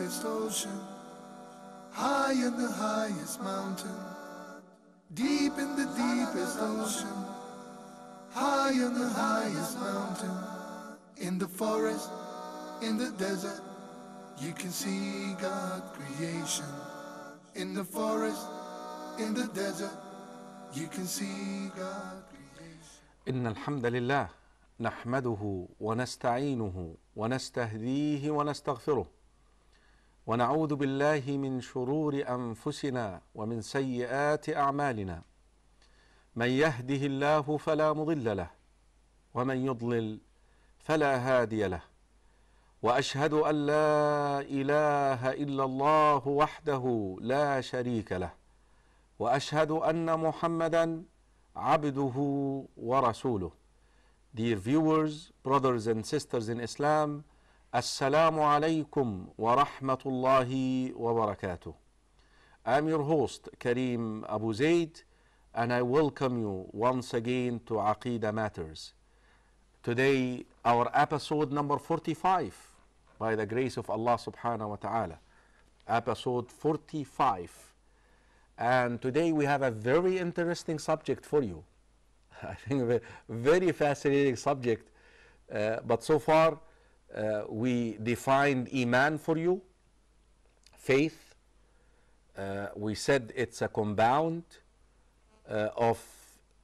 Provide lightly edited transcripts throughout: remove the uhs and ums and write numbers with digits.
deepest ocean, high in the highest mountain, deep in the deepest ocean, high in the highest mountain, in the forest, in the desert, you can see God's creation. In the forest, in the desert, you can see God's creation. إن الحمد لله نحمده ونستعينه ونستهديه ونستغفره ونعوذ بالله من شرور أنفسنا ومن سيئات أعمالنا من يهده الله فلا مضل له ومن يضلل فلا هادي له وأشهد أن لا إله إلا الله وحده لا شريك له وأشهد أن محمدا عبده ورسوله. Dear viewers, brothers and sisters in Islam, Assalamu alaikum wa rahmatullahi wa barakatuh. I'm your host, Karim AbuZaid, and I welcome you once again to Aqeedah Matters. Today, our episode number 45, by the grace of Allah subhanahu wa ta'ala. Episode 45. And today we have a very interesting subject for you. I think a very fascinating subject. But so far, we defined Eeman for you, faith. We said it's a compound of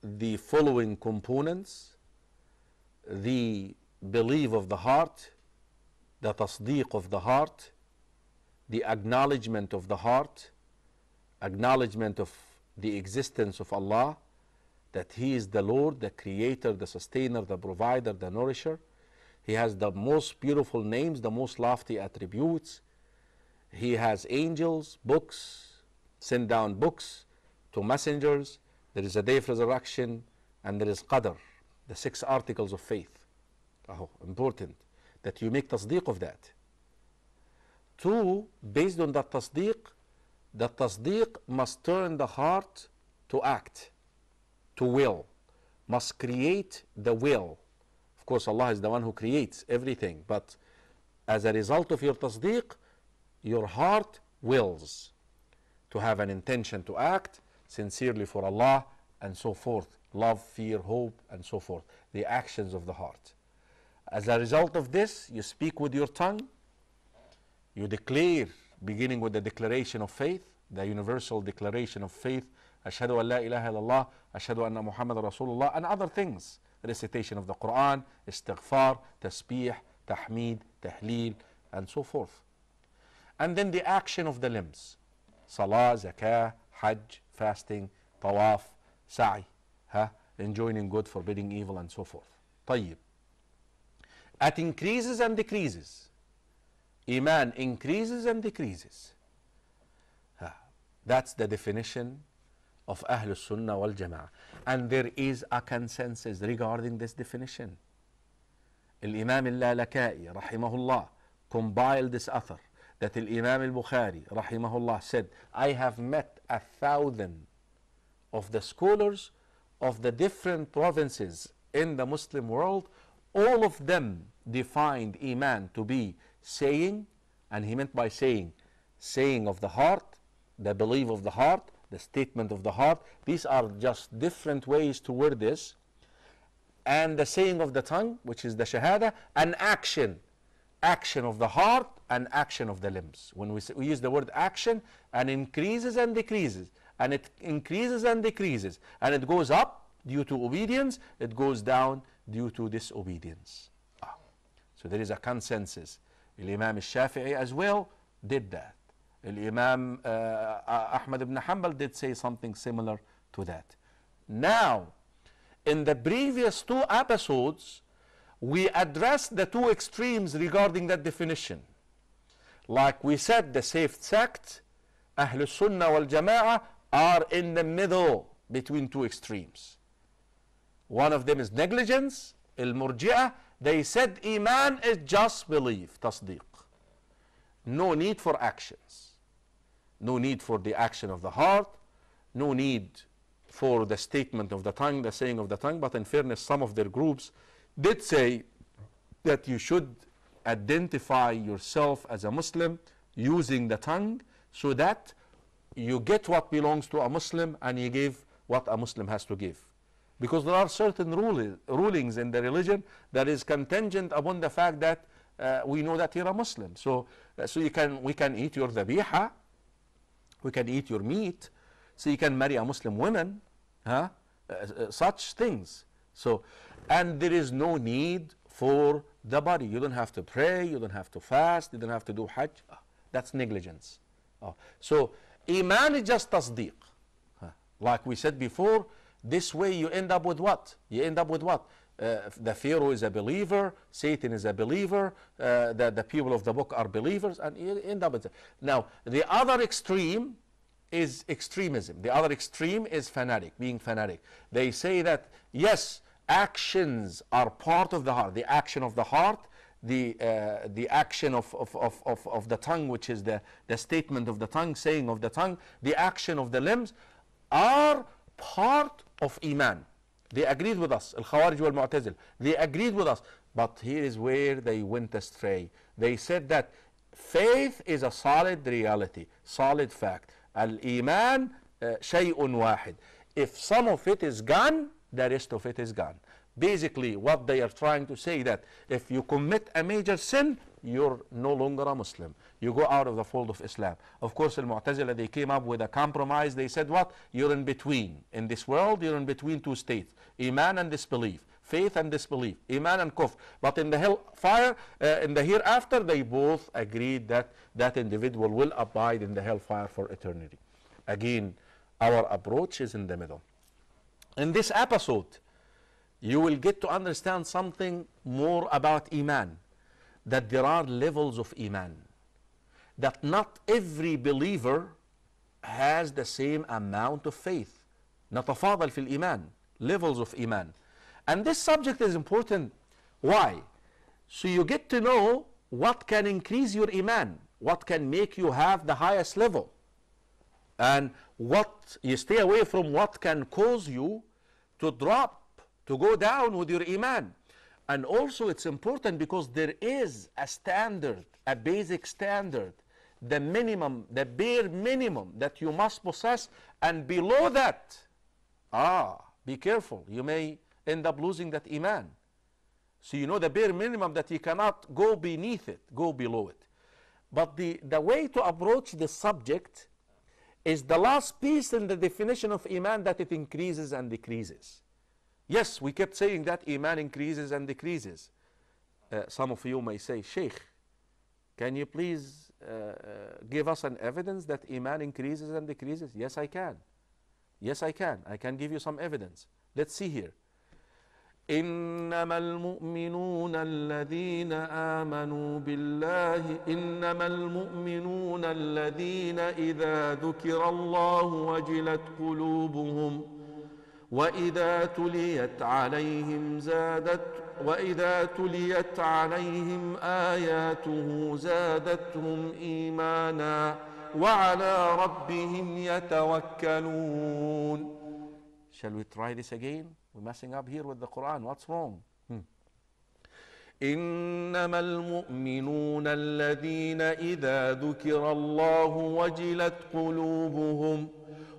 the following components: the belief of the heart, the tasdeeq of the heart, the acknowledgement of the heart, acknowledgement of the existence of Allah, that He is the Lord, the Creator, the Sustainer, the Provider, the Nourisher. He has the most beautiful names, the most lofty attributes. He has angels, books, send down books to messengers. There is a day of resurrection, and there is Qadr, the 6 articles of faith. Oh, important that you make tasdeeq of that. 2, based on that tasdeeq, the tasdeeq must turn the heart to act, to will, must create the will. Of course, Allah is the one who creates everything, but as a result of your tasdeeq, your heart wills to have an intention to act sincerely for Allah and so forth. Love, fear, hope, and so forth. The actions of the heart. As a result of this, you speak with your tongue, you declare, beginning with the declaration of faith, the universal declaration of faith, Ashhadu an la ilaha illallah, Ashhadu anna Muhammad Rasulullah, and other things, recitation of the Quran, istighfar, tasbih, tahmeed, tahleel, and so forth. And then the action of the limbs, salah, zakah, hajj, fasting, tawaf, sa'i, enjoining good, forbidding evil, and so forth. طيب. It increases and decreases. Eeman increases and decreases. That's the definition of Ahlul Sunnah wal Jama'ah. And there is a consensus regarding this definition. Al-Imam al-Lalaka'i, rahimahullah, compiled this author, that Al-Imam al-Bukhari, rahimahullah, said, I have met 1,000 of the scholars of the different provinces in the Muslim world. All of them defined Eeman to be saying, and he meant by saying of the heart, the belief of the heart, the statement of the heart. These are just different ways to word this. And the saying of the tongue, which is the shahada, and action of the heart and action of the limbs. When we use the word action, and increases and decreases, and it increases and decreases, and it goes up due to obedience, it goes down due to disobedience. So there is a consensus. Imam al-Shafi'i as well did that. Imam Ahmad ibn Hanbal did say something similar to that. Now, in the previous 2 episodes, we addressed the 2 extremes regarding that definition. Like we said, the safe sect, Ahlul Sunnah wal Jama'ah, are in the middle between 2 extremes. One of them is negligence, al-Murji'ah. They said Eeman is just belief, tasdeeq. No need for actions. No need for the action of the heart. No need for the statement of the tongue, the saying of the tongue. But in fairness, some of their groups did say that you should identify yourself as a Muslim using the tongue so that you get what belongs to a Muslim and you give what a Muslim has to give. Because there are certain rulings in the religion that is contingent upon the fact that we know that you're a Muslim. So we can eat your dhabiha, we can eat your meat, so you can marry a Muslim woman, such things. So, and there is no need for the body. You don't have to pray, you don't have to fast, you don't have to do hajj. That's negligence. So Eeman is just tasdeeq. Like we said before, this way you end up with what? You end up with what? The Pharaoh is a believer, Satan is a believer, the people of the book are believers, and you end up with that. Now, the other extreme is extremism. The other extreme is fanatic, being fanatic. They say that, yes, actions are part of the heart. The action of the heart, the action of the tongue, which is the statement of the tongue, saying of the tongue, the action of the limbs are part of Eeman. They agreed with us, Al-Khawarij wal-Mu'tazil. They agreed with us. But here is where they went astray. They said that faith is a solid reality, solid fact. Al-Eeman shay'un wahid. If some of it is gone, the rest of it is gone. Basically, what they are trying to say that if you commit a major sin, you're no longer a Muslim. You go out of the fold of Islam. Of course, Al-Mu'tazila, they came up with a compromise. They said what? You're in between. In this world, you're in between two states. Iman and disbelief. Faith and disbelief. Iman and kufr. But in the hellfire, in the hereafter, they both agreed that that individual will abide in the hellfire for eternity. Again, our approach is in the middle. In this episode, you will get to understand something more about Eeman. That there are levels of Eeman. That not every believer has the same amount of faith. نتفاضل في الإيمان. Levels of Eeman. And this subject is important. Why? So you get to know what can increase your Eeman. What can make you have the highest level. And what you stay away from what can cause you to drop, to go down with your Eeman. And also it's important because there is a standard, a basic standard, the minimum, the bare minimum that you must possess, and below that, be careful, you may end up losing that Eeman. So you know the bare minimum that you cannot go beneath it, go below it. But the way to approach the subject is the last piece in the definition of Eeman, that it increases and decreases. Yes, we kept saying that Eeman increases and decreases. Some of you may say, Sheikh, can you please give us an evidence that Eeman increases and decreases? Yes, I can. Yes, I can. I can give you some evidence. Let's see here. إنما المؤمنون الذين آمنوا بالله إنما المؤمنون الذين إذا ذكر الله وجلت قلوبهم وإذا تليت عليهم آياته زادتهم إيمانا وعلى ربهم يتوكلون. Shall we try this again? We're messing up here with the Quran. What's wrong? إنما المؤمنون الذين إذا ذكر الله وجلت قلوبهم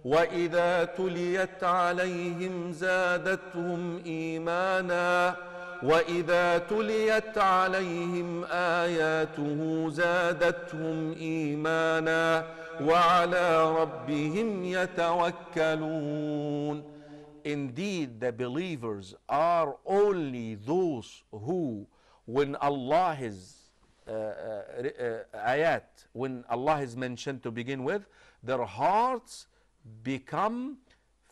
وإذا تليت عليهم زادتهم إيمانا وإذا تليت عليهم آياته زادتهم إيمانا وعلى ربهم يتوكلون. Indeed, the believers are only those who, when Allah is ayat, when Allah is mentioned to begin with, their hearts become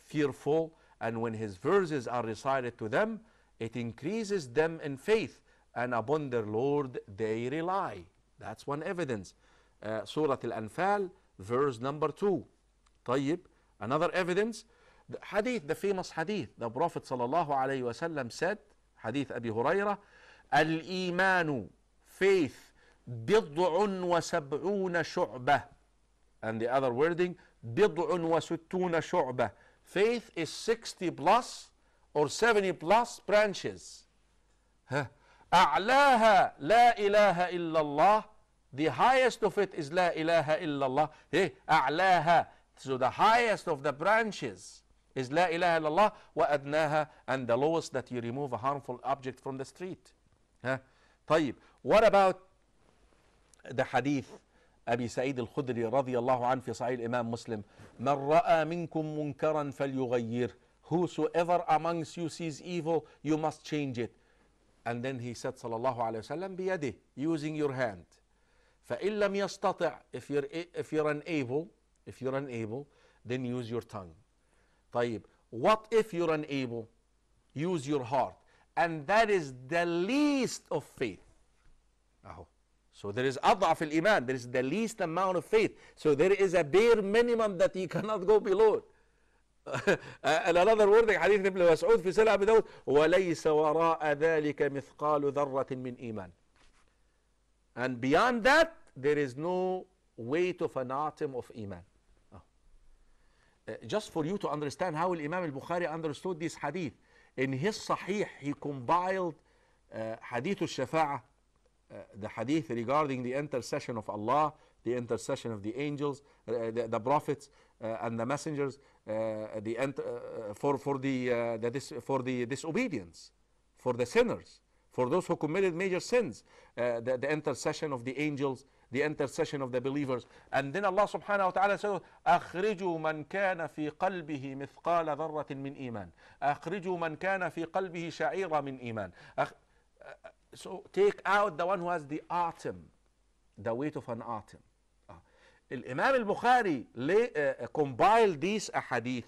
fearful, and when His verses are recited to them, it increases them in faith, and upon their Lord they rely. That's one evidence. Surah Al-Anfal, verse number 2. طيب, another evidence, the hadith, the famous hadith, the Prophet sallallahu alayhi wa sallam said, hadith Abi Hurairah, Al-Eemanu, faith, bid'un wa sab'una shu'bah. And the other wording, bid'un wa sittuna shu'bah. Faith is 60 plus or 70 plus branches. أعلاها لا إله إلا الله. The highest of it is La ilaha illallah. أعلاها. So the highest of the branches is La ilaha illallah wa adnaha, and the lowest that you remove a harmful object from the street. طيب, what about the hadith أبي سعيد الخدري رضي الله عنه في صحيح الإمام مسلم: من رأى منكم منكرا فليغيره. Whosoever amongst you sees evil, you must change it. And then he said صلى الله عليه وسلم بيده, using your hand. فإن لم يستطع, if you're unable, then use your tongue. طيب, what if you're unable? Use your heart. And that is the least of faith. So there is أضعف الإيمان, there is the least amount of faith. So there is a bare minimum that you cannot go below. And another word, حديث ابن مسعود في سنن أبي داود: وليس وراء ذلك مثقال ذرة من إيمان. And beyond that, there is no weight of an atom of Iman. Just for you to understand how Imam al-Bukhari understood this hadith, in his Sahih he compiled Hadith al-Shafa'ah, the hadith regarding the intercession of Allah, the intercession of the angels, the prophets, and the messengers, for the disobedience, for the sinners, for those who committed major sins, the intercession of the angels, the intercession of the believers. And then Allah subhanahu wa ta'ala said: أخرجوا من كان في قلبه مثقال ذرة من إيمان أخرجوا من كان في قلبه شعيرة من إيمان. So take out the one who has the atom, the weight of an atom. Imam al-Bukhari compiled these ahadith,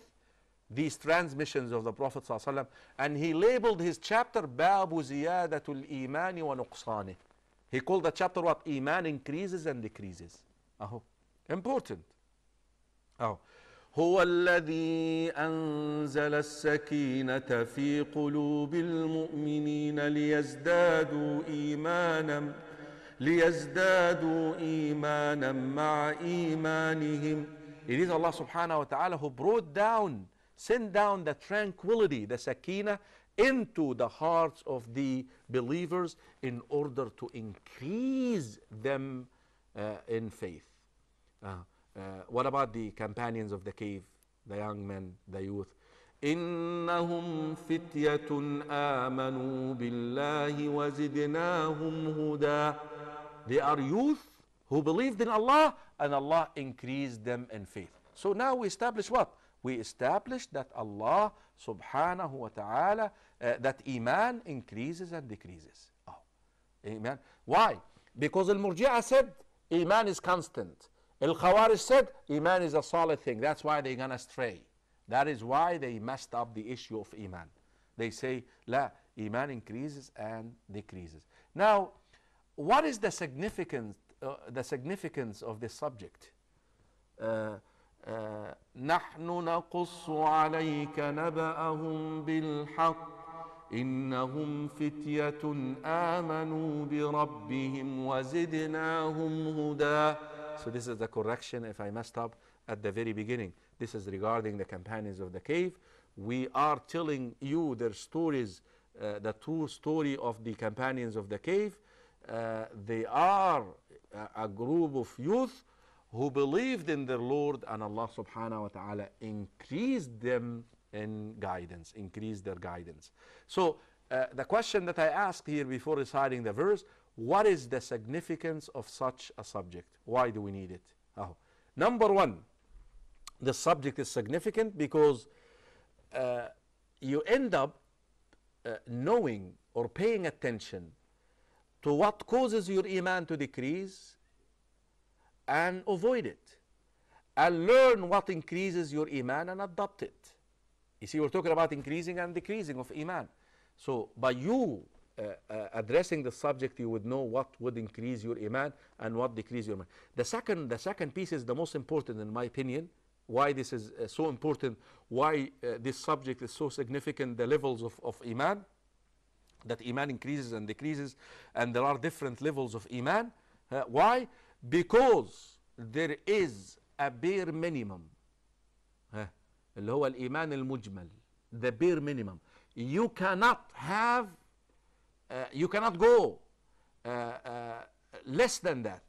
these transmissions of the Prophet ﷺ, and he labeled his chapter Babu Ziyadatul Imani wa Nuqsani. He called the chapter what? Iman increases and decreases. Important. هو الذي أنزل السكينة في قلوب المؤمنين ليزدادوا إيمانا مع إيمانهم. It is Allah subhanahu wa ta'ala who sent down the tranquility, the sakina, into the hearts of the believers in order to increase them in faith. What about the companions of the cave, the young men, the youth? إنهم فتية آمنوا بالله وزدناهم هدى. They are youth who believed in Allah, and Allah increased them in faith. So now we establish what? We establish that Allah subhanahu wa ta'ala, that Iman increases and decreases. Amen. Why? Because al-Murji'ah said Iman is constant. Al-Khawarij said Iman is a solid thing. That's why they're gonna stray. That is why they messed up the issue of Iman. They say, La, Iman increases and decreases. Now, what is the significance of this subject? نحن نقص عليك نبأهم بالحق إنهم فتية آمنوا بربهم وزدناهم هدى. So this is the correction if I messed up at the very beginning. This is regarding the companions of the cave. We are telling you their stories, the true story of the companions of the cave. They are a group of youth who believed in their Lord, and Allah subhanahu wa ta'ala increased them in guidance, increased their guidance. So the question that I asked here before reciting the verse: what is the significance of such a subject? Why do we need it? Number one, the subject is significant because you end up knowing or paying attention to what causes your Iman to decrease and avoid it, and learn what increases your Iman and adopt it. You see, we're talking about increasing and decreasing of Iman. So by you addressing the subject, you would know what would increase your Iman and what decrease your Iman. The second piece is the most important in my opinion. Why this is so important, why this subject is so significant, the levels of Iman, that Iman increases and decreases, and there are different levels of Iman. Why? Because there is a bare minimum, اللي هو الإيمان المجمل, the bare minimum. You cannot go less than that.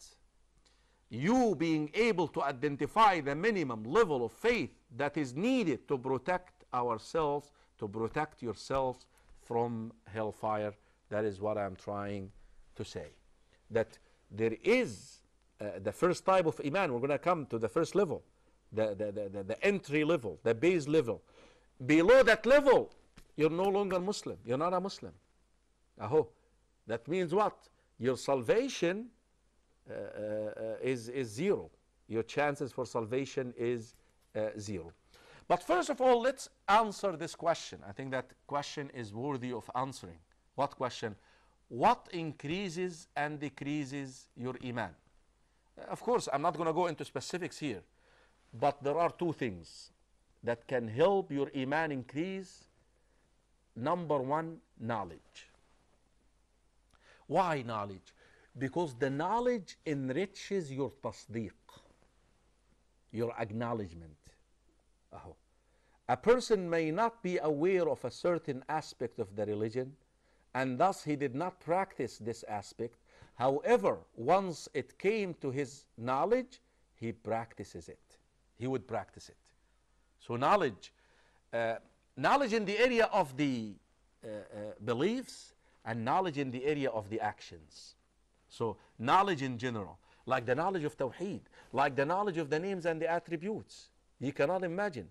you being able to identify the minimum level of faith that is needed to protect ourselves, to protect yourselves from hellfire. That is what I'm trying to say. That there is the first type of Iman. We're going to come to the first level, the entry level, the base level. Below that level, you're no longer Muslim. You're not a Muslim. Aho. That means what? Your salvation is zero. Your chances for salvation is zero. But first of all, let's answer this question. I think that question is worthy of answering. What question? What increases and decreases your Iman? Of course, I'm not going to go into specifics here, but there are two things that can help your Iman increase. Number one, knowledge. Why knowledge? Because the knowledge enriches your tasdeeq, your acknowledgement. A person may not be aware of a certain aspect of the religion, and thus he did not practice this aspect. However, once it came to his knowledge, he practices it. He would practice it. So knowledge in the area of the beliefs, and knowledge in the area of the actions. So knowledge in general, like the knowledge of Tawheed, like the knowledge of the names and the attributes. You cannot imagine.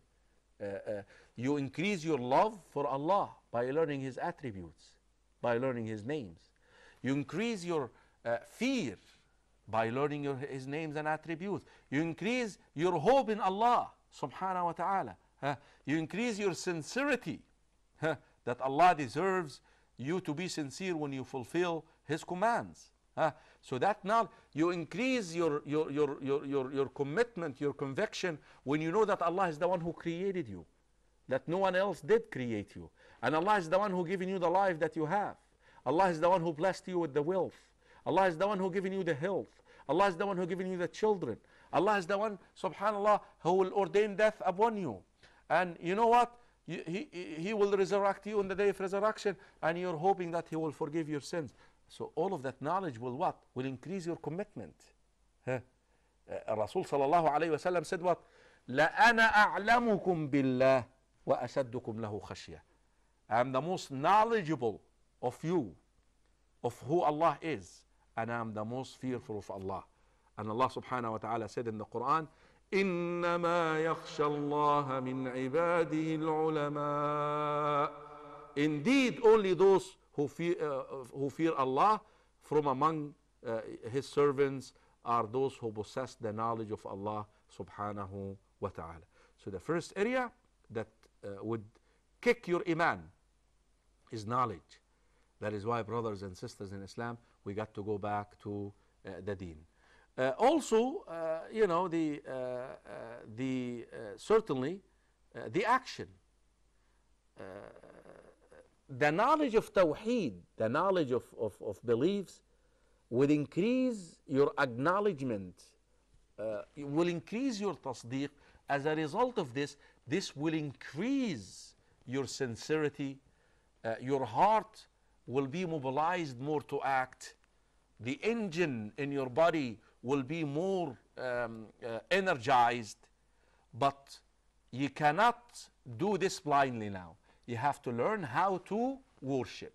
You increase your love for Allah by learning His attributes, by learning His names. You increase your fear by learning His names and attributes. You increase your hope in Allah subhanahu wa ta'ala. You increase your sincerity that Allah deserves you to be sincere when you fulfill His commands. So that now you increase your commitment, your conviction, when you know that Allah is the one who created you, that no one else did create you, and Allah is the one who given you the life that you have. Allah is the one who blessed you with the wealth. Allah is the one who given you the health. Allah is the one who given you the children. Allah is the one, subhanallah, who will ordain death upon you. And you know what? He will resurrect you on the day of resurrection, and you're hoping that He will forgive your sins. So all of that knowledge will what? Will increase your commitment. Rasul sallallahu alayhi wa sallam said what? لَأَنَا أَعْلَمُكُمْ بِاللَّهِ وَأَشَدُّكُمْ لَهُ خَشْيَةً. I am the most knowledgeable of you, of who Allah is, and I am the most fearful of Allah. And Allah subhanahu wa ta'ala said in the Quran, إِنَّمَا يَخْشَى اللَّهَ مِنْ عِبَادِهِ الْعُلَمَاءِ. Indeed, only those who fear Allah from among His servants are those who possess the knowledge of Allah subhanahu wa ta'ala. So the first area that would kick your Iman is knowledge. That is why, brothers and sisters in Islam, we got to go back to the deen. Also, certainly the action. The knowledge of Tawheed, the knowledge of beliefs, will increase your acknowledgement, will increase your tasdeeq. As a result of this, this will increase your sincerity. Your heart will be mobilized more to act. The engine in your body will be more energized. But you cannot do this blindly now. You have to learn how to worship.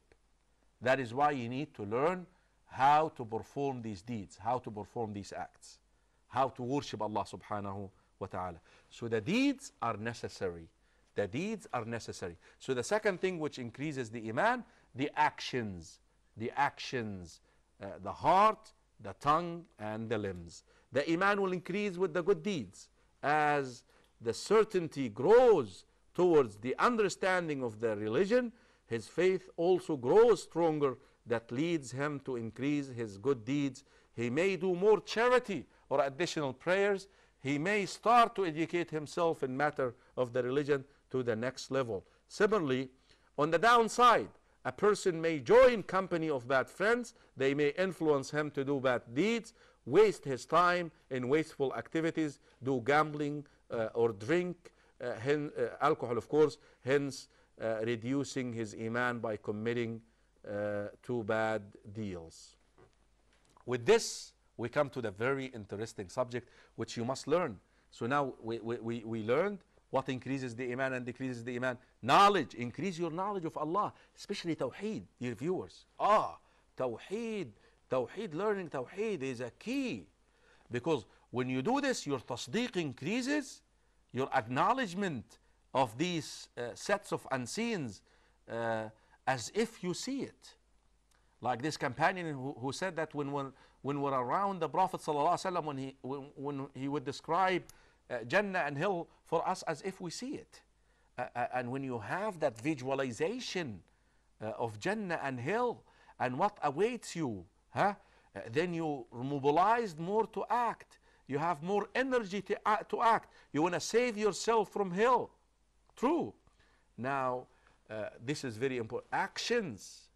That is why you need to learn how to perform these deeds, how to perform these acts, how to worship Allah subhanahu wa ta'ala. So the deeds are necessary. The deeds are necessary. So the second thing which increases the Iman, the actions. The actions, the heart, the tongue, and the limbs. The Iman will increase with the good deeds. As the certainty grows towards the understanding of the religion, his faith also grows stronger. That leads him to increase his good deeds. He may do more charity or additional prayers. He may start to educate himself in matter of the religion to the next level. Similarly, on the downside, a person may join company of bad friends. They may influence him to do bad deeds, waste his time in wasteful activities, do gambling or drink alcohol, of course, hence reducing his Iman by committing two bad deals. With this, we come to the very interesting subject which you must learn. So now we learned what increases the Iman and decreases the Iman. Knowledge, increase your knowledge of Allah, especially Tawheed, dear viewers. Tawheed, learning Tawheed is a key. Because when you do this, your tasdeeq increases, your acknowledgement of these sets of unseens as if you see it. Like this companion who said that when we're around the Prophet ﷺ, when he would describe Jannah and hell for us as if we see it. And when you have that visualization of Jannah and hell and what awaits you, then you mobilized more to act. You have more energy to act. You want to save yourself from hell. True. Now, this is very important. Actions.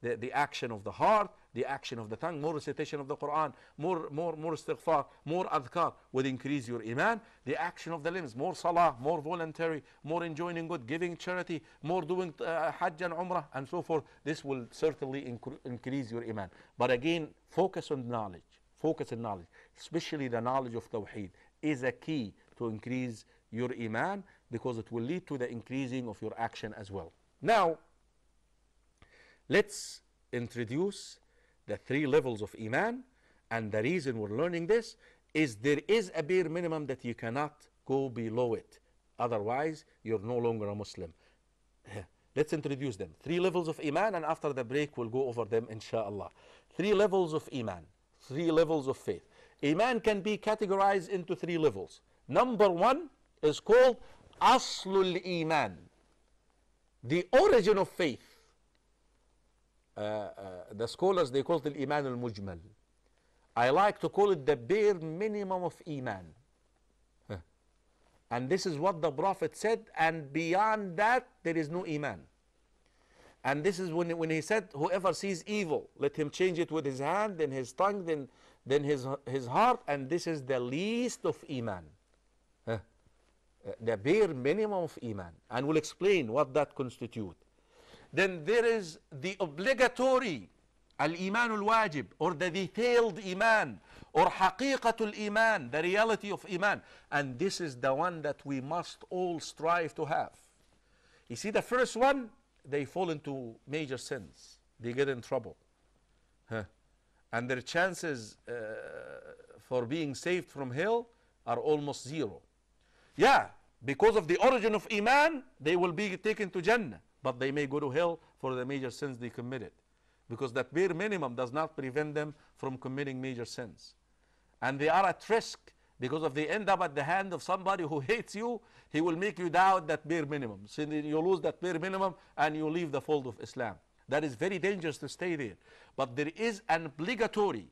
The action of the heart, the action of the tongue, more recitation of the Quran, more istighfar, more adhkar will increase your Iman. The action of the limbs, more salah, more voluntary, more enjoying good, giving charity, more doing hajj and umrah and so forth. This will certainly increase your Iman. But again, focus on knowledge. Focus on knowledge, especially the knowledge of Tawheed is a key to increase your Iman, because it will lead to the increasing of your action as well. Now, let's introduce the 3 levels of Iman, and the reason we're learning this is there is a bare minimum that you cannot go below it. Otherwise, you're no longer a Muslim. Let's introduce them. 3 levels of Iman, and after the break, we'll go over them, inshallah. 3 levels of Iman, 3 levels of faith. Iman can be categorized into 3 levels. Number 1 is called Aslul Iman, the origin of faith. The scholars, they call it Iman al-Mujmal. I like to call it the bare minimum of Iman. And this is what the Prophet said, and beyond that, there is no Iman. And this is when he said, whoever sees evil, let him change it with his hand, then his tongue, then his heart, and this is the least of Iman. The bare minimum of Iman. And we'll explain what that constitutes. Then there is the obligatory al-Iman al-Wajib, or the detailed Iman, or Haqiqatul Iman, the reality of Iman. And this is the one that we must all strive to have. You see, the first one, they fall into major sins. They get in trouble. And their chances for being saved from hell are almost 0. Yeah, because of the origin of Iman, they will be taken to Jannah. But they may go to hell for the major sins they committed. Because that bare minimum does not prevent them from committing major sins. And they are at risk, because if they end up at the hand of somebody who hates you, he will make you doubt that bare minimum. So you lose that bare minimum and you leave the fold of Islam. That is very dangerous to stay there. But there is an obligatory,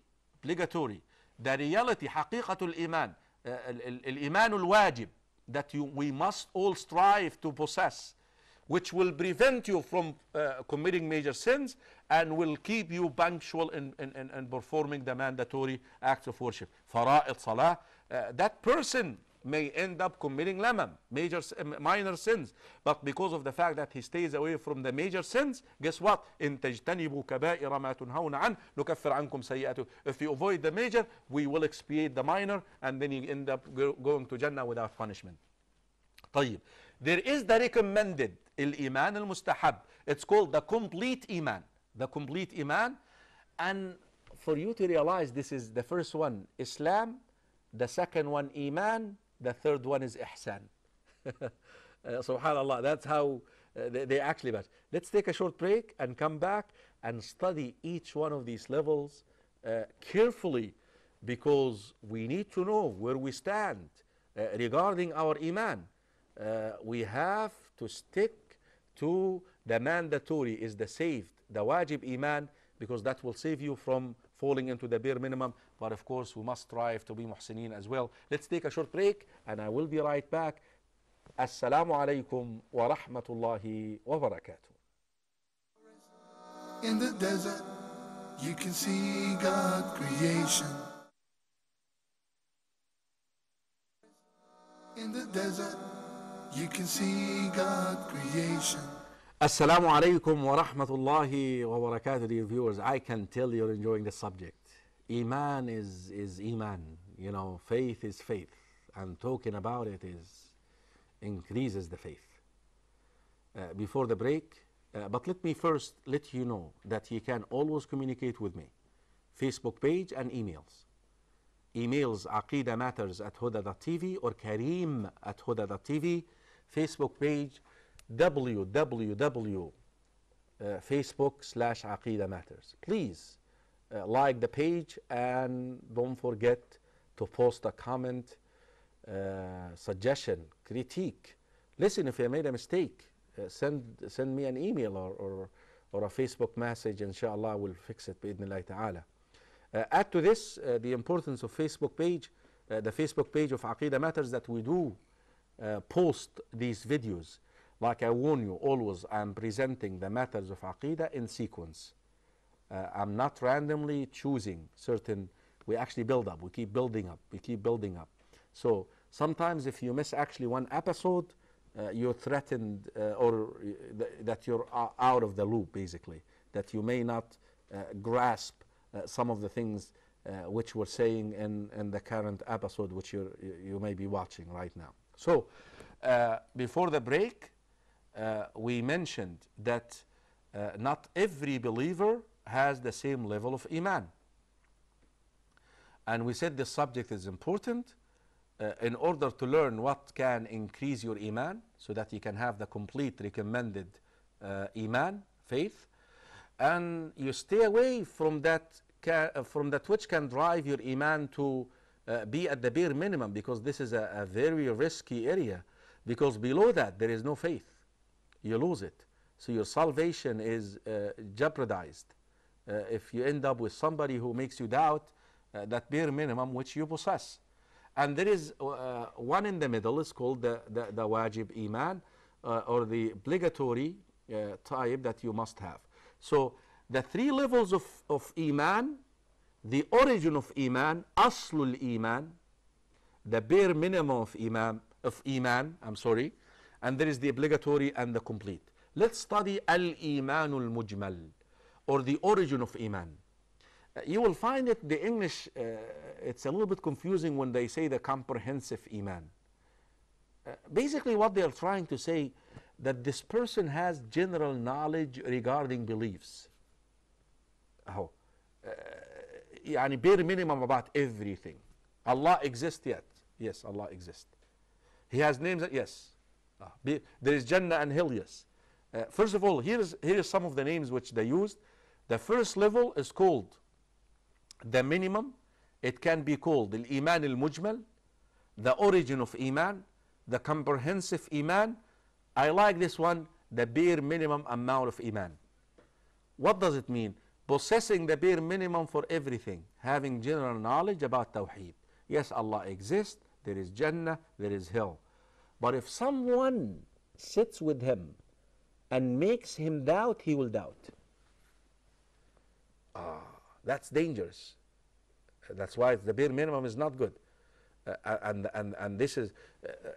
the reality, Haqiqatul Iman, Al-Iman al-Wajib, that we must all strive to possess, which will prevent you from committing major sins and will keep you punctual in performing the mandatory acts of worship. Fara'id Salah, that person may end up committing minor sins, but because of the fact that he stays away from the major sins, guess what? إن تجتنبوا كبائر ما تنهون عنه نكفر عنكم سيئاته. If you avoid the major, we will expiate the minor, and then you end up going to Jannah without punishment. طيب. There is the recommended Al-Iman al-Mustahab. It's called the complete Iman. The complete Iman. And for you to realize, this is the first one, Islam. The second one, Iman. The third one is Ihsan. SubhanAllah, that's how they actually match. Let's take a short break and come back and study each one of these levels carefully, because we need to know where we stand regarding our Iman. We have to stick to the mandatory, is the saved, the wajib Iman, because that will save you from falling into the bare minimum. But of course, we must strive to be muhsineen as well. Let's take a short break, and I will be right back. Assalamu alaikum wa rahmatullahi wa barakatuh. In the desert, you can see God's creation. In the desert, you can see God's creation. Assalamu alaikum wa rahmatullahi wa barakatuh, dear viewers. I can tell you're enjoying the subject. Eeman is Eeman. You know, faith is faith. And talking about it increases the faith. Before the break, but let me first let you know that you can always communicate with me. Facebook page and emails. Emails aqeedahmatters@huda.tv or karim@huda.tv. Facebook page www.facebook.com/aqeedahmatters. Please like the page and don't forget to post a comment, suggestion, critique. Listen, if I made a mistake, send me an email or a Facebook message. Inshallah, we'll fix it bi'idhnillahi ta'ala. Add to this the importance of Facebook page, the Facebook page of Aqeedah Matters, that we do post these videos. Like I warn you, always I'm presenting the matters of Aqeedah in sequence. I'm not randomly choosing certain, we actually build up, we keep building up, we keep building up. So sometimes if you miss actually one episode, you're threatened that you're out of the loop, basically, that you may not grasp some of the things which we're saying in the current episode, which you may be watching right now. So before the break, we mentioned that not every believer has the same level of Eeman. And we said this subject is important in order to learn what can increase your Eeman so that you can have the complete recommended Eeman, faith, and you stay away from that which can drive your Eeman to be at the bare minimum, because this is a very risky area, because below that there is no faith. You lose it. So your salvation is jeopardized if you end up with somebody who makes you doubt that bare minimum which you possess. And there is one in the middle, is called the wajib Eeman, or the obligatory type that you must have. So the three levels of Eeman, the origin of Eeman, aslul Eeman, the bare minimum of Eeman, and there is the obligatory and the complete. Let's study al-Eemanul Mujmal, or the origin of Eeman. You will find it, the English, it's a little bit confusing when they say the comprehensive Eeman. Basically what they are trying to say, that this person has general knowledge regarding beliefs. يعني bare minimum about everything. Allah exists yet? Yes, Allah exists. He has names? Yes. There is Jannah and Hell? Yes. First of all, here is some of the names which they used. The first level is called the minimum. It can be called the Eeman al-Mujmal, the origin of Eeman, the comprehensive Eeman. I like this one, the bare minimum amount of Eeman. What does it mean? Possessing the bare minimum for everything, having general knowledge about Tawheed. Yes, Allah exists, there is Jannah, there is Hell. But if someone sits with him and makes him doubt, he will doubt. That's dangerous. That's why the bare minimum is not good. And this is,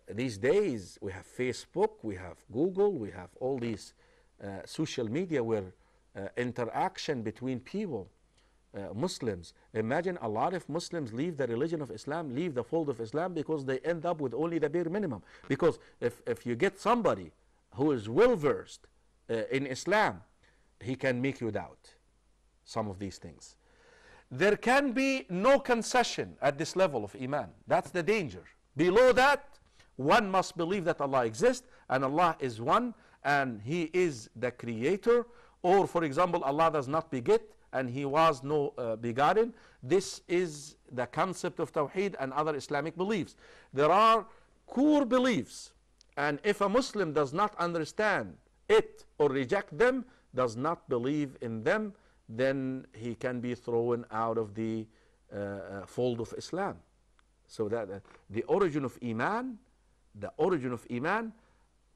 these days we have Facebook, we have Google, we have all these social media where interaction between people, Muslims. Imagine a lot of Muslims leave the religion of Islam, leave the fold of Islam, because they end up with only the bare minimum. Because if you get somebody who is well versed in Islam, he can make you doubt some of these things. There can be no concession at this level of Eeman. That's the danger. Below that, one must believe that Allah exists and Allah is one and He is the creator. Or for example, Allah does not beget and He was no begotten. This is the concept of Tawheed and other Islamic beliefs. There are core beliefs, and if a Muslim does not understand it or reject them, does not believe in them, then he can be thrown out of the fold of Islam. So that the origin of Eeman,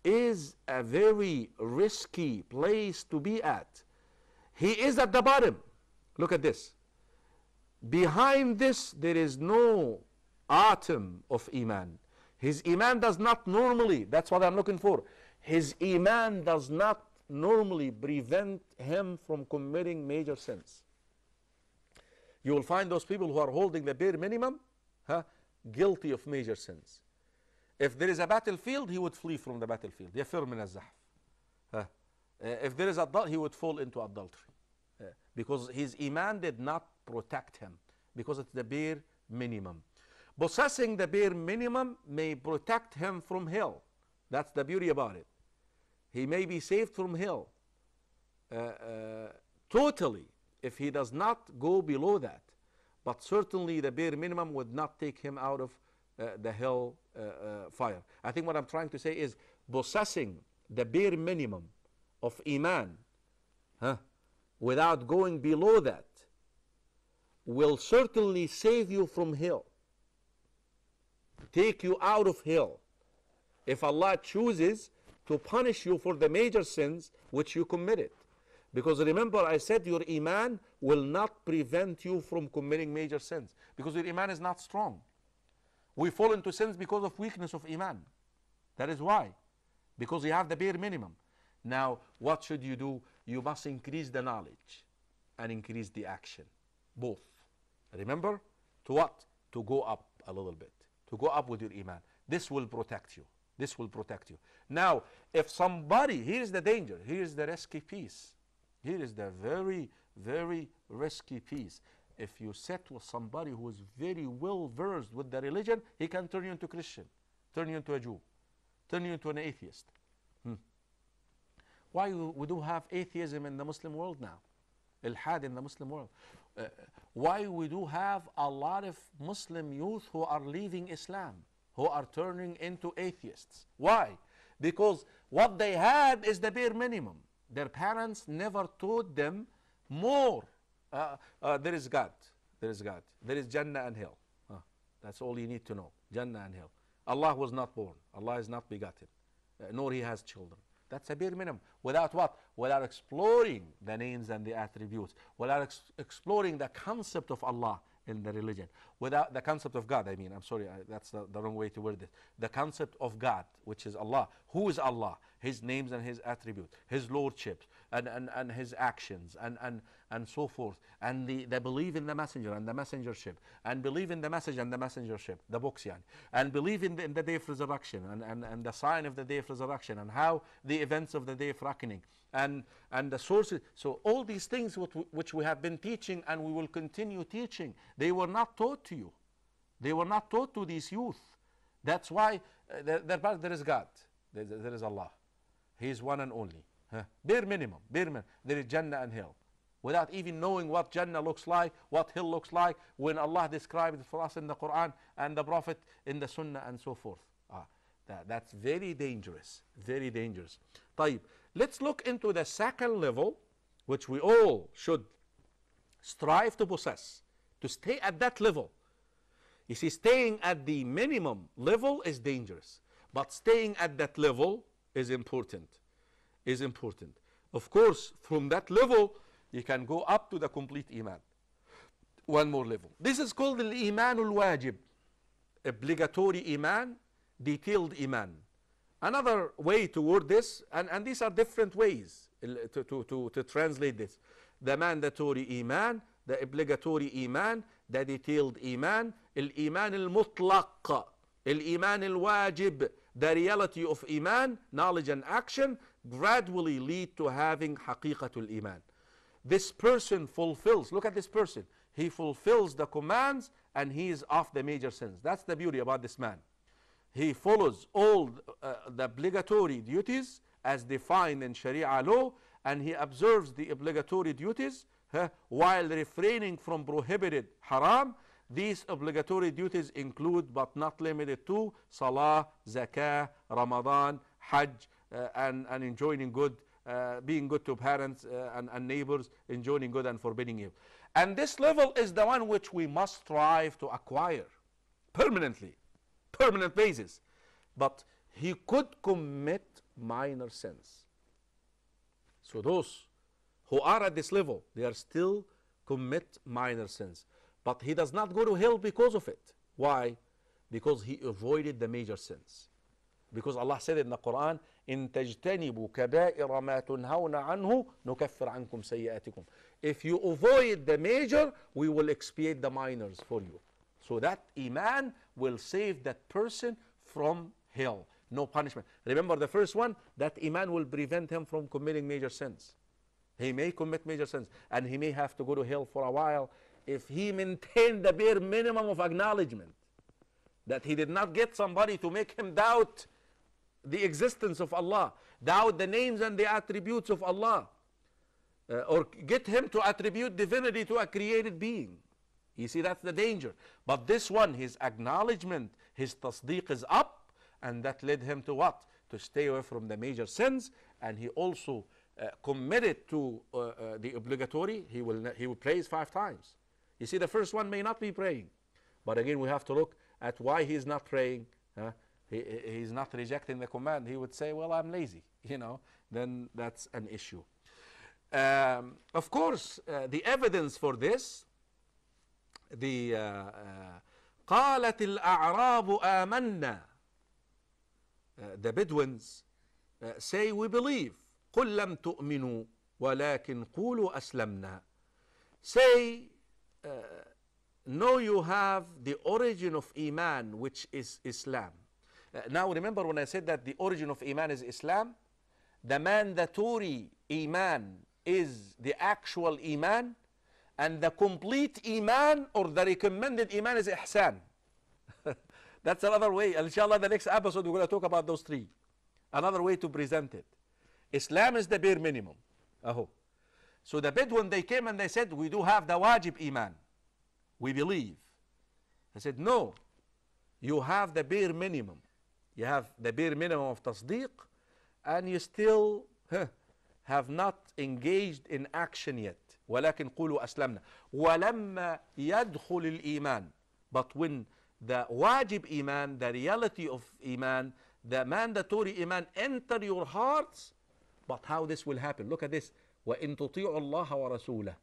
is a very risky place to be at. He is at the bottom. Look at this. Behind this, there is no atom of Eeman. His Eeman does not normally, that's what I'm looking for. His Eeman does not normally prevent him from committing major sins. You will find those people who are holding the bare minimum, guilty of major sins. If there is a battlefield, he would flee from the battlefield. يفر من الزحف. If there is adultery, he would fall into adultery. Because his iman did not protect him. Because it's the bare minimum. Possessing the bare minimum may protect him from hell. That's the beauty about it. He may be saved from hell totally if he does not go below that. But certainly the bare minimum would not take him out of the hell fire. I think what I'm trying to say is possessing the bare minimum of iman without going below that will certainly save you from hell, take you out of hell, if Allah chooses to punish you for the major sins which you committed. Because remember, I said your iman will not prevent you from committing major sins, because your iman is not strong. We fall into sins because of weakness of iman. That is why, because you have the bare minimum. Now, what should you do? You must increase the knowledge and increase the action, both. Remember, to what? To go up a little bit, to go up with your iman. This will protect you. This will protect you. Now, if somebody, here's the danger, here's the risky piece. Here is the very, very risky piece. If you sit with somebody who is very well versed with the religion, he can turn you into Christian, turn you into a Jew, turn you into an atheist. Why we do have atheism in the Muslim world now? Ilhad in the Muslim world. Why we do have a lot of Muslim youth who are leaving Islam, who are turning into atheists. Why? Because what they had is the bare minimum. Their parents never taught them more. There is God. There is God. There is Jannah and hell. That's all you need to know. Jannah and hell. Allah was not born. Allah is not begotten. Nor he has children. That's a bare minimum. Without what? Without exploring the names and the attributes. Without exploring the concept of Allah in the religion. Without the concept of God, I'm sorry, that's the wrong way to word it. The concept of God, which is Allah. Who is Allah? His names and his attributes, his lordship, and his actions, and so forth. And the belief in the messenger and the messengership, and believe in the message and the messengership, the books, and believe in the day of resurrection, and the sign of the day of resurrection, and how the events of the day of reckoning, and the sources. So all these things which we have been teaching and we will continue teaching, they were not taught to you. They were not taught to these youth. That's why there is God. There is Allah. He is one and only. Bare minimum. There is Jannah and hell. Without even knowing what Jannah looks like, what hell looks like, when Allah described it for us in the Quran and the Prophet in the Sunnah and so forth. That's very dangerous. Very dangerous. طيب, let's look into the second level, which we all should strive to possess, to stay at that level. You see, staying at the minimum level is dangerous, but staying at that level is important. Of course, from that level, you can go up to the complete iman. One more level. This is called the iman al-wajib, obligatory iman, detailed iman. Another way to word this, and these are different ways to translate this. The mandatory iman, the obligatory iman, the detailed iman, al-iman al-mutlaq, al-iman al-wajib, the reality of iman, knowledge and action, gradually lead to having haqiqatul iman. This person fulfills, look at this person, he fulfills the commands and he is off the major sins. That's the beauty about this man. He follows all the obligatory duties as defined in Sharia law, and he observes the obligatory duties while refraining from prohibited haram. These obligatory duties include but not limited to Salah, Zakah, Ramadan, Hajj, and enjoining good, being good to parents and neighbors, enjoining good and forbidding evil. And this level is the one which we must strive to acquire permanently, permanent basis. But he could commit minor sins. So those who are at this level, they are still commit minor sins. But he does not go to hell because of it. Why? Because he avoided the major sins. Because Allah said in the Quran, إن تجتنبوا كبائر ما تنهون عنه نكفر عنكم سيئاتكم. if you avoid the major, we will expiate the minors for you. So that Eeman will save that person from hell. No punishment. Remember the first one, that Eeman will prevent him from committing major sins. He may commit major sins and he may have to go to hell for a while if he maintained the bare minimum of acknowledgement that he did not get somebody to make him doubt the existence of Allah, doubt the names and the attributes of Allah, or get him to attribute divinity to a created being. You see, that's the danger. But this one, his acknowledgement, his tasdeeq is up, and that led him to what? To stay away from the major sins, and he also committed to the obligatory. He will pray 5 times. You see, the first one may not be praying, but again we have to look at why he's not praying. He's not rejecting the command. He would say, well, I'm lazy, then that's an issue. Of course, the evidence for this, the قالت الأعراب آمنا, the Bedouins say, we believe. قل لم تؤمنوا ولكن قولوا أسلمنا. Say, no, you have the origin of Eeman, which is Islam. Now remember when I said that the origin of Eeman is Islam, the mandatory Eeman is the actual Eeman, and the complete Eeman or the recommended Eeman is Ihsan. That's another way. Inshallah, the next episode we're going to talk about those 3. Another way to present it. Islam is the bare minimum. So the Bedouin, they came and they said, we do have the wajib Eeman. We believe. I said, no, you have the bare minimum. You have the bare minimum of tasdeeq, and you still have not engaged in action yet. ولكن قولوا أسلمنا ولما يدخل الإيمان. But when the wajib Eeman, the reality of Eeman, the mandatory Eeman enter your hearts, but how this will happen? Look at this. وَإِن تُطِيعُوا اللَّهَ وَرَسُولَهُ.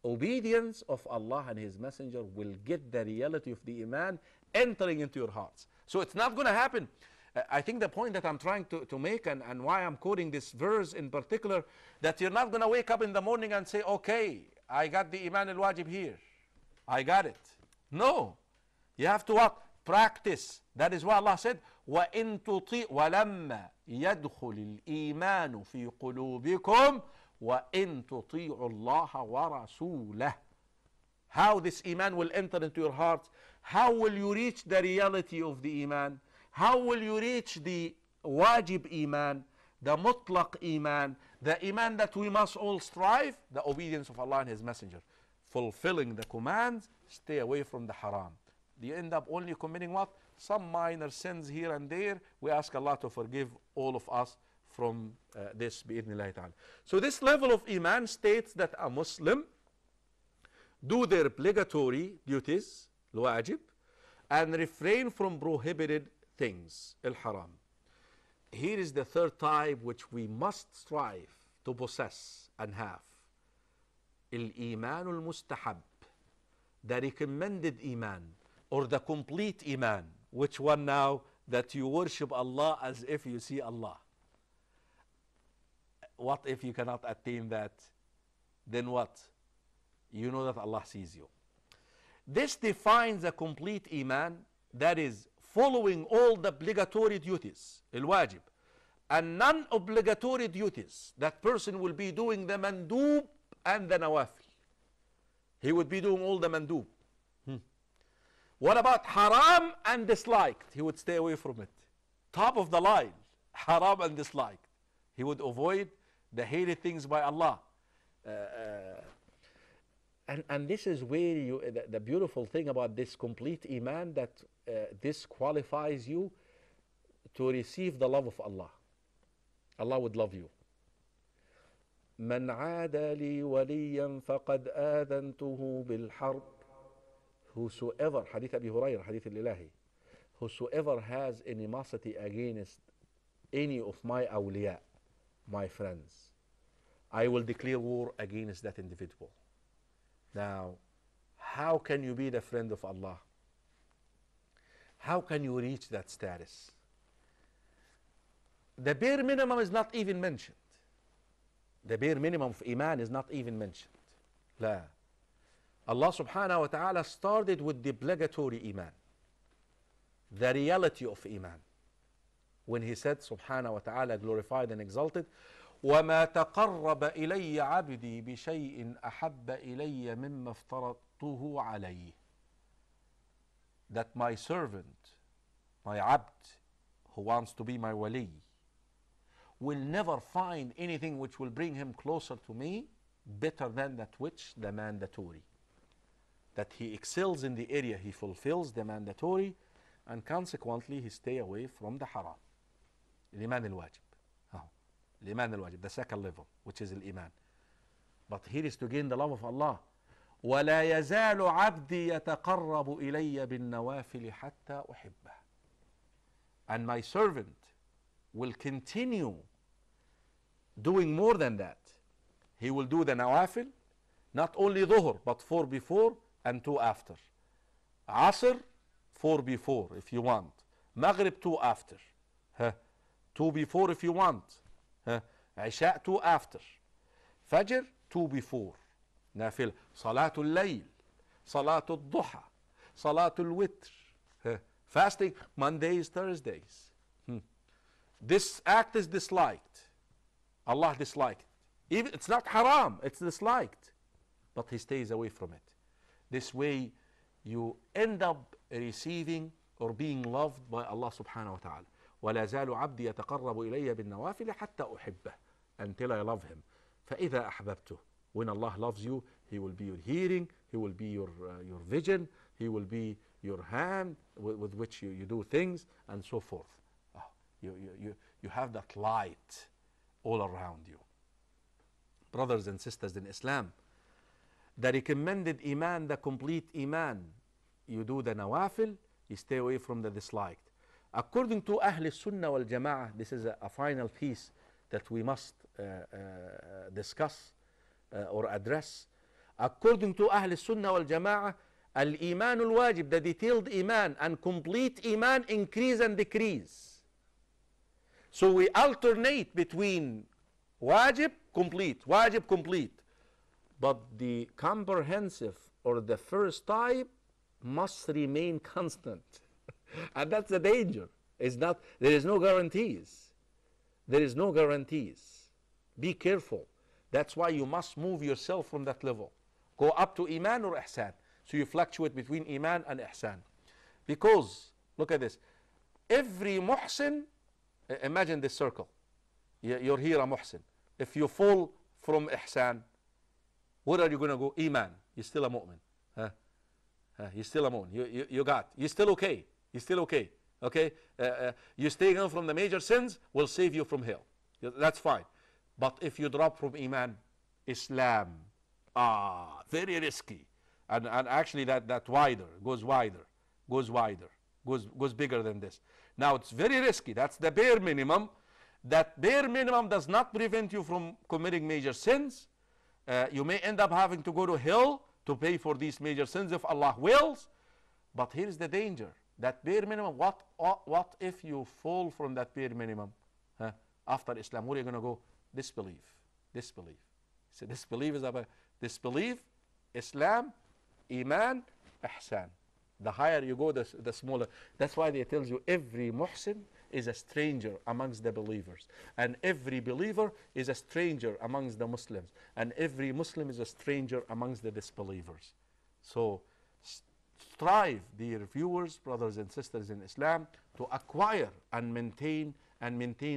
Obedience of Allah and His Messenger will get the reality of the Eeman entering into your hearts. So it's not going to happen. I think the point that I'm trying to make, and why I'm quoting this verse in particular, that you're not going to wake up in the morning and say, okay, I got the Eeman al-Wajib here. I got it. No. You have to what? Practice. That is why Allah said, وَإِن تُطِيعُوا وَلَمَّا يَدْخُلِ الْإِيمَانُ فِي قُلُوبِكُمْ وَإِن تُطِيعُوا اللَّهَ وَرَسُولَهُ. How this Eeman will enter into your heart? How will you reach the reality of the Eeman? How will you reach the wajib Eeman, the mutlaq Eeman, the Eeman that we must all strive? The obedience of Allah and His Messenger. Fulfilling the commands, stay away from the haram. You end up only committing what? Some minor sins here and there. We ask Allah to forgive all of us from this, bi'idhnillahi ta'ala. So this level of Eeman states that a Muslim do their obligatory duties, al-wajib, and refrain from prohibited things, al-haram. Here is the third type which we must strive to possess and have. Al-Eeman al-Mustahab, the recommended Eeman, or the complete Eeman. Which one now? That you worship Allah as if you see Allah. What if you cannot attain that? Then what? You know that Allah sees you. This defines a complete Eeman, that is following all the obligatory duties, al-wajib, and non-obligatory duties. That person will be doing the mandub and the nawafil. He would be doing all the mandub. What about haram and disliked? He would stay away from it. Top of the line, haram and disliked. He would avoid the hated things by Allah. And this is where the beautiful thing about this complete Eeman, that this qualifies you to receive the love of Allah. Allah would love you. من عاد لي وليا فقد آذنته بالحرب. Whosoever, Hadith Abi Hurairah, Hadith al-Ilahi, whosoever has animosity against any of my awliya, my friends, I will declare war against that individual. Now, how can you be the friend of Allah? How can you reach that status? The bare minimum is not even mentioned. The bare minimum of Iman is not even mentioned. La. Allah subhanahu wa ta'ala started with the obligatory Iman, the reality of Iman. When he said, subhanahu wa ta'ala, glorified and exalted, وَمَا تَقَرَّبَ إِلَيَّ عَبْدِي بِشَيْءٍ أَحَبَّ إِلَيَّ مِمَّا افْتَرَضْتُهُ عَلَيْهِ. That my servant, my abd, who wants to be my wali, will never find anything which will bring him closer to me better than that which the mandatory. That he excels in the area, he fulfills the mandatory, and consequently he stay away from the haram. Al-Iman al-Wajib. Al-Iman al-Wajib, the second level, which is Al-Iman. But here is to gain the love of Allah. وَلَا يَزَالُ عَبْدِي يَتَقَرَّبُ إِلَيَّ بِالنَّوَافِلِ حَتَّى أُحِبَّهُ. And my servant will continue doing more than that. He will do the nawafil, not only dhuhr, but 4 before and 2 after. Asr, 4 before if you want. Maghrib, 2 after. 2 before if you want. Isha, 2 after. Fajr, 2 before. Nafil. Salatul Layl. Salatul Duha. Salatul Witr. Fasting Mondays, Thursdays. This act is disliked. Allah disliked it. Even it's not haram, it's disliked. But he stays away from it. This way you end up receiving or being loved by Allah subhanahu wa ta'ala. وَلَا زَالُ عَبْدِي يَتَقَرَّبُ إِلَيَّ بِالنَّوَافِلِ حَتَّى أُحِبَّهُ. Until I love him. فَإِذَا أَحْبَبْتُهُ. When Allah loves you, he will be your hearing, he will be your vision, he will be your hand with which you do things, and so forth. You have that light all around you. Brothers and sisters in Islam, the recommended Iman, the complete Iman, you do the nawafil, you stay away from the disliked. According to Ahl Sunnah wal Jama'ah, this is a final piece that we must discuss or address. According to Ahl Sunnah wal Jama'ah, Al-Iman al-Wajib, the detailed Iman and complete Iman increase and decrease. So we alternate between wajib, complete, wajib, complete. But the comprehensive or the first type must remain constant. And that's the danger. There is no guarantees. There is no guarantees. Be careful. That's why you must move yourself from that level. Go up to Iman or Ihsan. So you fluctuate between Iman and Ihsan. Because, look at this. Every muhsin, imagine this circle. You're here a muhsin. If you fall from Ihsan, where are you going to go? Iman. You're still a mu'min. You're still a mu'min. You're still okay. You're still okay. Okay? You staying away from the major sins will save you from hell. That's fine. But if you drop from Iman, Islam, very risky. And actually that wider, goes bigger than this. Now it's very risky. That's the bare minimum. That bare minimum does not prevent you from committing major sins. You may end up having to go to hell to pay for these major sins if Allah wills. But here's the danger. That bare minimum, what if you fall from that bare minimum after Islam? Where are you going to go? Disbelief. So disbelief is about disbelief, Islam, Iman, Ihsan. The higher you go, the smaller. That's why they tells you every muhsin is a stranger amongst the believers. And every believer is a stranger amongst the Muslims. And every Muslim is a stranger amongst the disbelievers. So strive, dear viewers, brothers and sisters in Islam, to acquire and maintain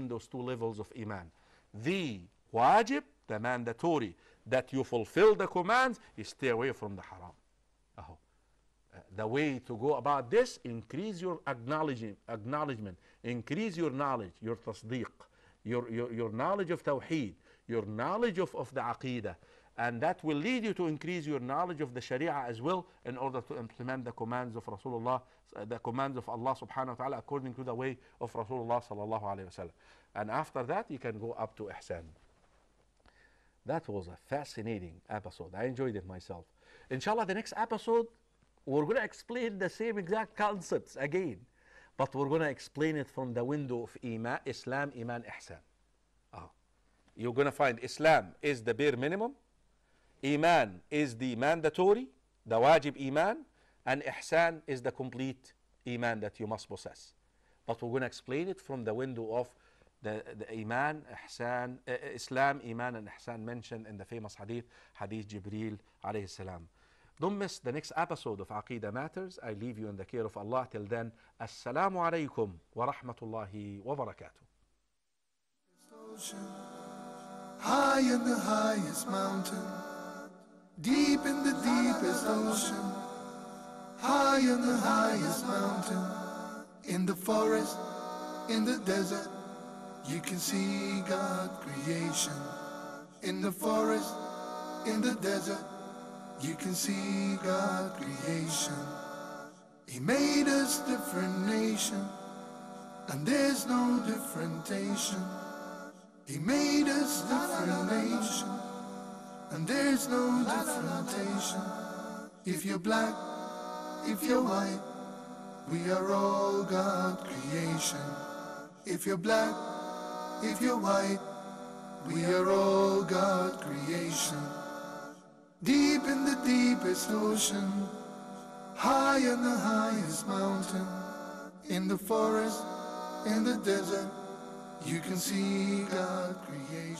those 2 levels of Iman. The wajib, the mandatory, that you fulfill the commands, you stay away from the haram. The way to go about this, increase your acknowledgement, increase your knowledge, your tasdeeq, your knowledge of tawheed, your knowledge of the Aqeedah. And that will lead you to increase your knowledge of the Sharia as well, in order to implement the commands of Rasulullah, the commands of Allah subhanahu wa ta'ala, according to the way of Rasulullah sallallahu alayhi wa sallam. And after that, you can go up to Ihsan. That was a fascinating episode. I enjoyed it myself. Inshallah, the next episode, we're going to explain the same exact concepts again. But we're going to explain it from the window of Islam, Iman, Ihsan. you're going to find Islam is the bare minimum, Eeman is the mandatory, the wajib Eeman, and Ihsan is the complete Eeman that you must possess. But we're going to explain it from the window of the Iman, Ihsan, Islam, Iman, and Ihsan mentioned in the famous hadith, Hadith Jibreel alayhi salam. Don't miss the next episode of Aqeedah Matters. I leave you in the care of Allah. Till then, Assalamu alaikum wa rahmatullahi wa barakatuh. High in the highest mountain, deep in the deepest ocean. High in the highest mountain, in the forest, in the desert, you can see God's creation. In the forest, in the desert, you can see God's creation. He made us different nation, and there's no differentiation. He made us different nation, and there's no differentiation. If you're black, if you're white, we are all God's creation. If you're black, if you're white, we are all God's creation. Deep in the deepest ocean, high in the highest mountain, in the forest, in the desert, you can see God's creation.